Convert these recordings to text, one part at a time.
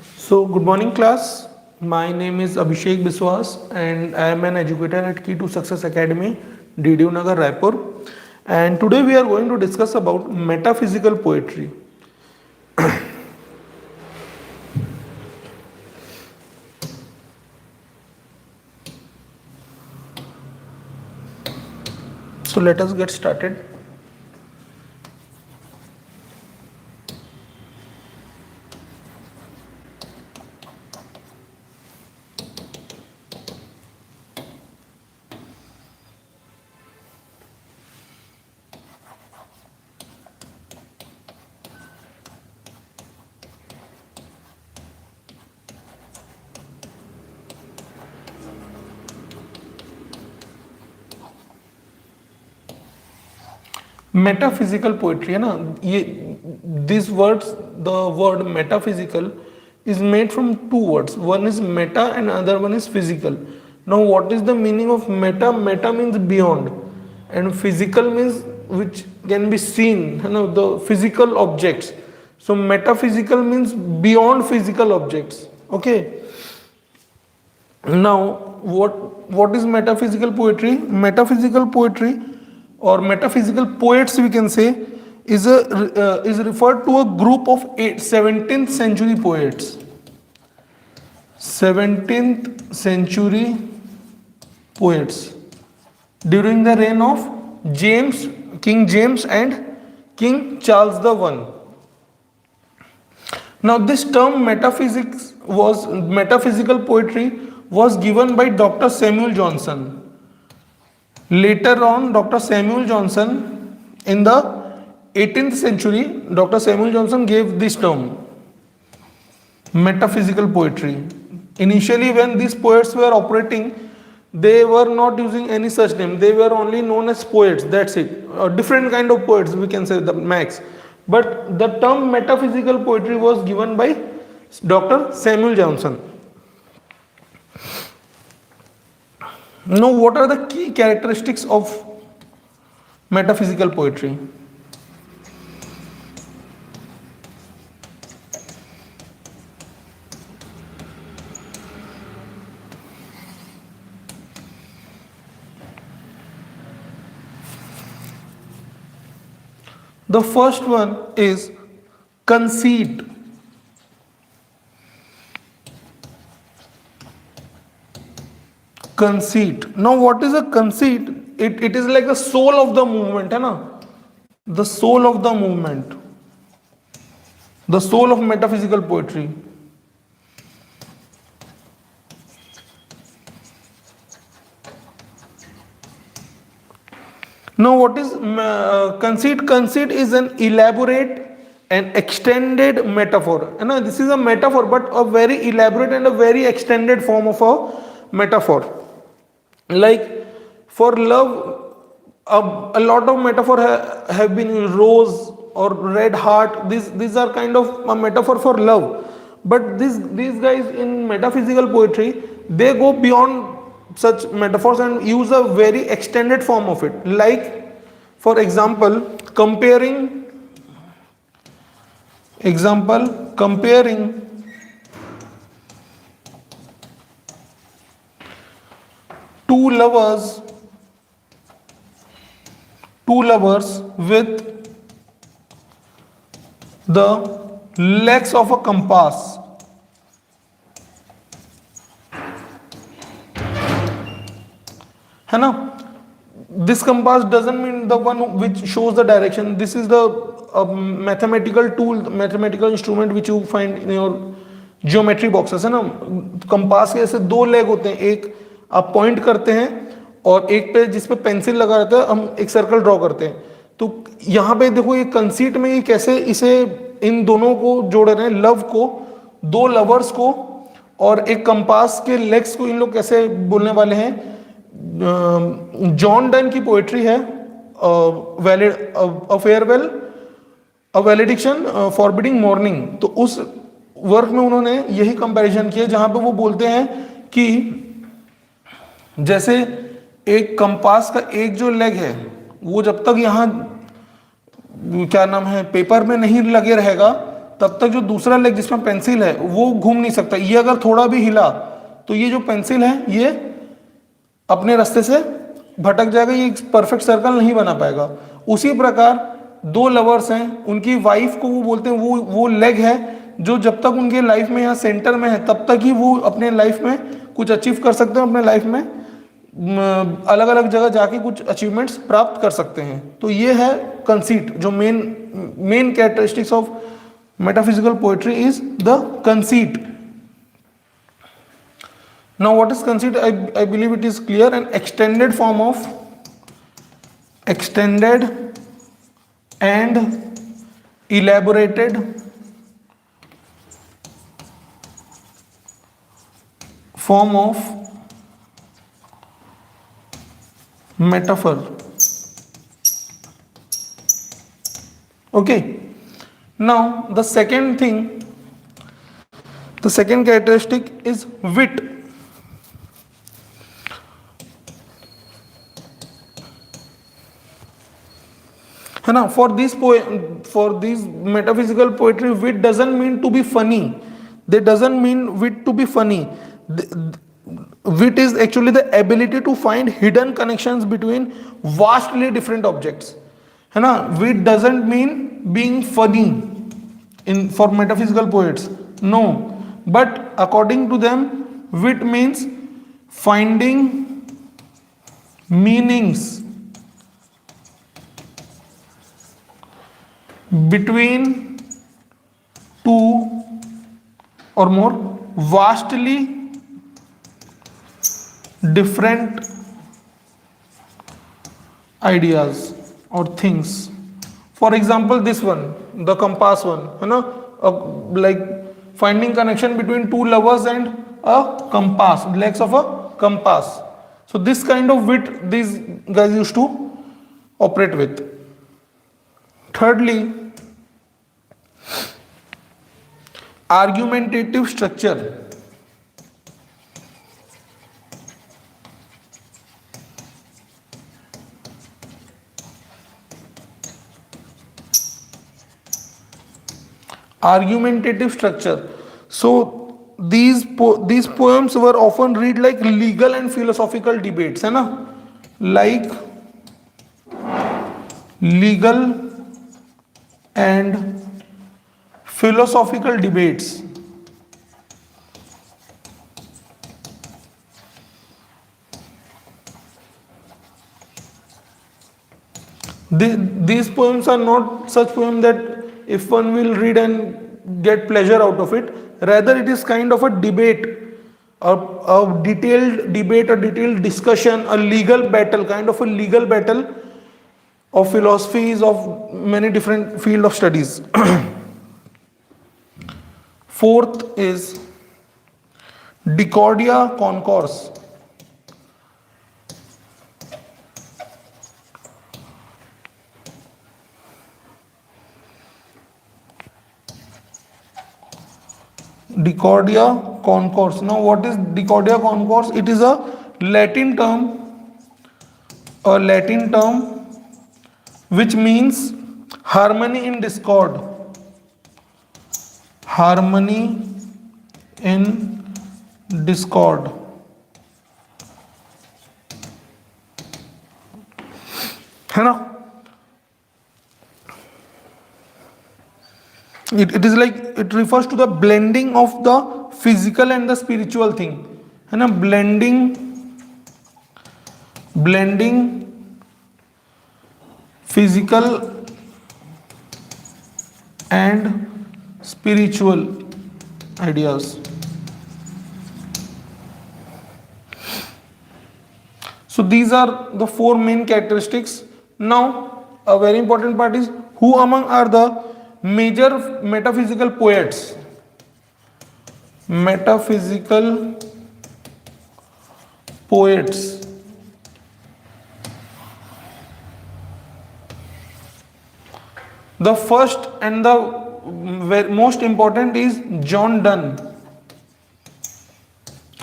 So, good morning, class. My name is Abhishek Biswas, and I am an educator at Key to Success Academy, DDU Nagar, Raipur. And today we are going to discuss about metaphysical poetry. So, let us get started. Metaphysical poetry है ना, ये this words the word metaphysical is made from two words. One is meta and another one is physical. Now what is the meaning of meta? Meta means beyond, and physical means which can be seen, the physical objects. So metaphysical means beyond physical objects. Okay, now what is metaphysical poetry? Metaphysical poetry or metaphysical poets, we can say, is referred to a group of 17th century poets. 17th century poets during the reign of King James and King Charles the I. Now this term metaphysical poetry was given by Dr. Samuel Johnson. Later on, Dr. Samuel Johnson, in the 18th century, Dr. Samuel Johnson gave this term, metaphysical poetry. Initially, when these poets were operating, they were not using any such name. They were only known as poets. That's it. A different kind of poets, we can say, the max. But the term metaphysical poetry was given by Dr. Samuel Johnson. Now, what are the key characteristics of metaphysical poetry? The first one is conceit. Conceit. Now what is a conceit? It is like the soul of the movement, है ना? The soul of the movement. The soul of metaphysical poetry. Now what is conceit? Conceit is an elaborate and extended metaphor. This is a metaphor, but a very elaborate and a very extended form of a metaphor. Like for love, a lot of metaphor have been rose or red heart. These are kind of a metaphor for love. But these guys in metaphysical poetry, they go beyond such metaphors and use a very extended form of it. Like, for example, comparing two lovers with the legs of a compass. है ना? This compass doesn't mean the one which shows the direction. This is the mathematical tool, mathematical instrument which you find in your geometry boxes, है ना? Compass के ऐसे दो leg होते हैं, एक आप पॉइंट करते हैं और एक पे जिस पे पेंसिल लगा रहता है, हम एक सर्कल ड्रॉ करते हैं. तो यहाँ पे देखो ये कंसीट में ये कैसे इसे इन दोनों को जोड़ रहे हैं, लव को, दो लवर्स को और एक कंपास के लेग्स को इन लोग कैसे बोलने वाले हैं. जॉन डन की पोएट्री है फेयरवेल अ वैलिडिक्शन फॉरबिडिंग मॉर्निंग. तो उस वर्क में उन्होंने यही कंपैरिजन किया जहां पे वो बोलते हैं कि जैसे एक कंपास का एक जो लेग है वो जब तक यहाँ क्या नाम है पेपर में नहीं लगे रहेगा तब तक जो दूसरा लेग जिसमें पेंसिल है वो घूम नहीं सकता। ये अगर थोड़ा भी हिला तो ये जो पेंसिल है ये अपने रास्ते से भटक जाएगा, ये परफेक्ट सर्कल नहीं बना पाएगा। उसी प्रकार दो लवर्स हैं, उनकी वाइफ को वो बोलते हैं वो लेग है जो जब तक उनके लाइफ में यहाँ सेंटर में है तब तक ही वो अपने लाइफ में कुछ अचीव कर सकते हैं, अपने लाइफ में अलग अलग जगह जाके कुछ अचीवमेंट्स प्राप्त कर सकते हैं। तो ये है कंसीट, जो main characteristics of metaphysical poetry is the conceit. Now what is conceit? I believe it is clear. N extended form of extended and elaborated form of metaphor. Okay, now the second thing, the second characteristic is wit. है ना? For this metaphysical poetry, wit doesn't mean to be funny. They doesn't mean wit to be funny. Wit is actually the ability to find hidden connections between vastly different objects. है ना? Wit doesn't mean being funny for metaphysical poets. No, but according to them, wit means finding meanings between two or more vastly different ideas or things. For example, this one, the compass one, you know, like finding connection between two lovers and a compass, legs of a compass. So this kind of wit these guys used to operate with. Thirdly, argumentative structure. Argumentative structure. So these poems were often read like legal and philosophical debates, है ना? Like legal and philosophical debates. These poems are not such poems that if one will read and get pleasure out of it. Rather, it is kind of a debate, a detailed debate, a detailed discussion, a legal battle, kind of a legal battle of philosophies of many different field of studies. Fourth is Discordia Concourse. Discordia Concourse. Now, what is Discordia Concourse? It is a Latin term which means harmony in discord. Harmony in discord. है ना? It is like, it refers to the blending of the physical and the spiritual thing, है ना? Blending physical and spiritual ideas. So these are the four main characteristics. Now a very important part is who among are the major metaphysical poets. Metaphysical poets. The first and the most important is John Donne,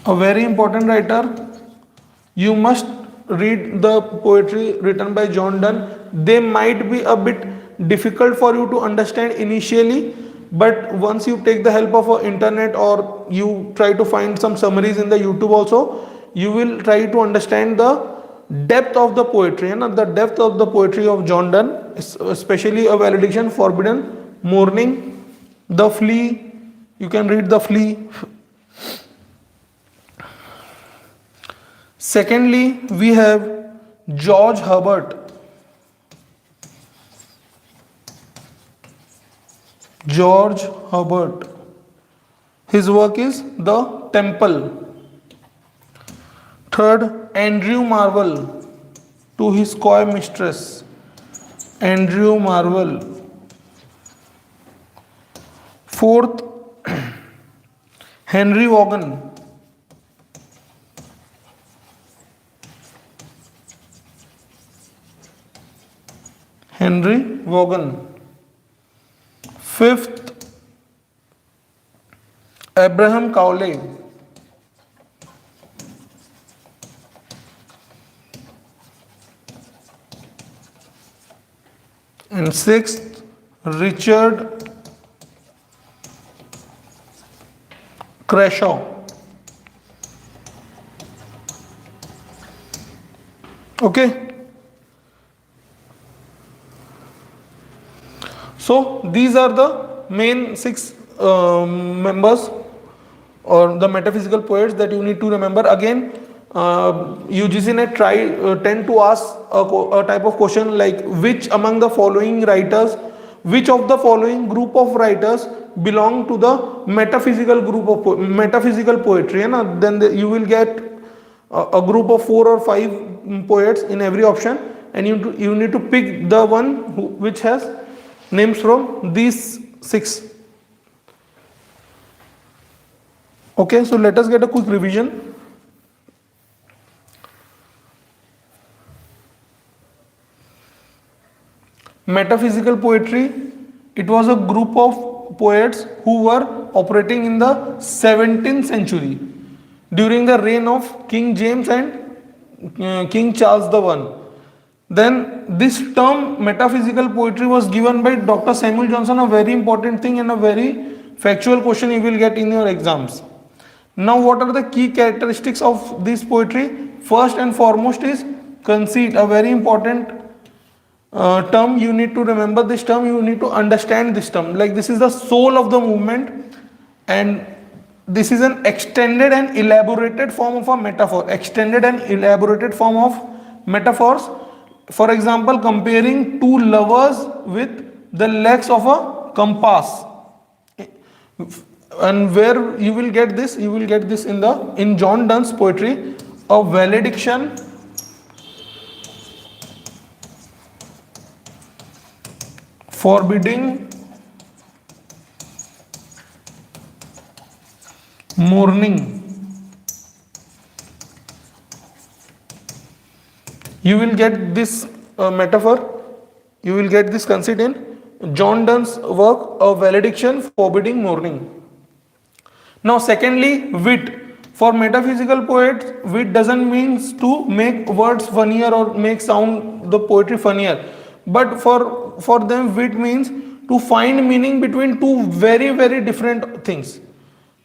a very important writer. You must read the poetry written by John Donne. They might be a bit difficult for you to understand initially, but once you take the help of internet or you try to find some summaries in the YouTube also, you will try to understand the depth of the poetry, and the depth of the poetry of John Donne, especially a valediction, forbidden, mourning, the flea. You can read the flea. Secondly, we have George Herbert. George Herbert. His work is The Temple. Third, Andrew Marvell, To His Coy Mistress. Andrew Marvell. Fourth, Henry Vaughan. Henry Vaughan. Fifth, Abraham Cowley. And sixth, Richard Crashaw. Okay. So these are the main six members or the metaphysical poets that you need to remember. Again, UGC NET tend to ask a type of question like which among the following writers, which of the following group of writers belong to the metaphysical group of metaphysical poetry, and then you will get a group of 4 or 5 poets in every option, and you need to pick the one which has names from these 6. Okay, so let us get a quick revision. Metaphysical poetry, it was a group of poets who were operating in the 17th century during the reign of King James and King Charles I. Then this term metaphysical poetry was given by Dr. Samuel Johnson, a very important thing and a very factual question you will get in your exams. Now what are the key characteristics of this poetry? First and foremost is conceit, a very important term. You need to remember this term, you need to understand this term. Like this is the soul of the movement, and this is an extended and elaborated form of a metaphor. Extended and elaborated form of metaphors. For example, comparing two lovers with the legs of a compass. And where you will get this? You will get this in John Donne's poetry, a valediction, forbidding, mourning. You will get this metaphor, you will get this conceit in John Donne's work, A Valediction, Forbidding Mourning. Now secondly, wit. For metaphysical poets, wit doesn't mean to make words funnier or make sound the poetry funnier. But for them, wit means to find meaning between two very, very different things.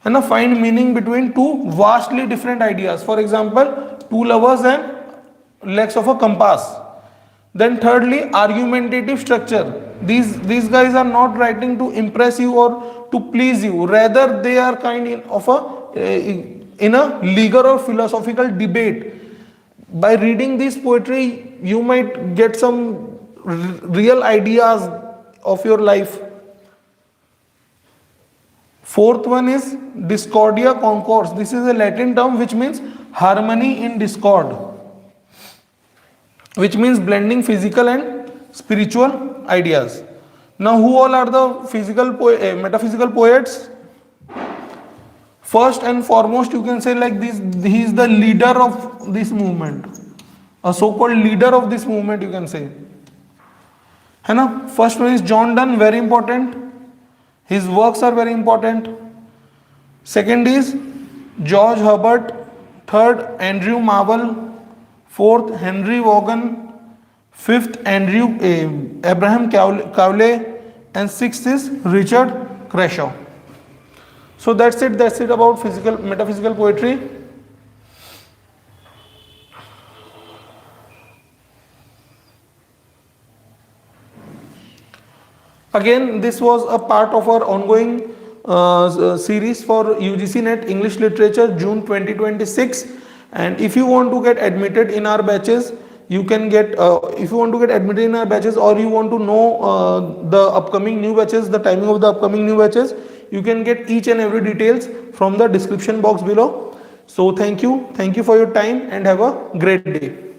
And find meaning between two vastly different ideas. For example, two lovers and legs of a compass. Then thirdly, argumentative structure. These guys are not writing to impress you or to please you. Rather, they are in a legal or philosophical debate. By reading this poetry, you might get some real ideas of your life. Fourth one is discordia concords. This is a Latin term which means harmony in discord, which means blending physical and spiritual ideas. Now, who all are the metaphysical poets? First and foremost, you can say like this, he is the leader of this movement, a so-called leader of this movement, you can say. First one is John Donne, very important. His works are very important. Second is George Herbert. Third, Andrew Marvell. Fourth, Henry Vaughan. Fifth, Abraham Cowley. And sixth is Richard ratio. So that's it about metaphysical poetry. Again, this was a part of our ongoing series for UGC NET English Literature June 2026. And if you want to get admitted in our batches, you can get if you want to get admitted in our batches, or you want to know the upcoming new batches, the timing of the upcoming new batches, you can get each and every details from the description box below. So thank you for your time and have a great day.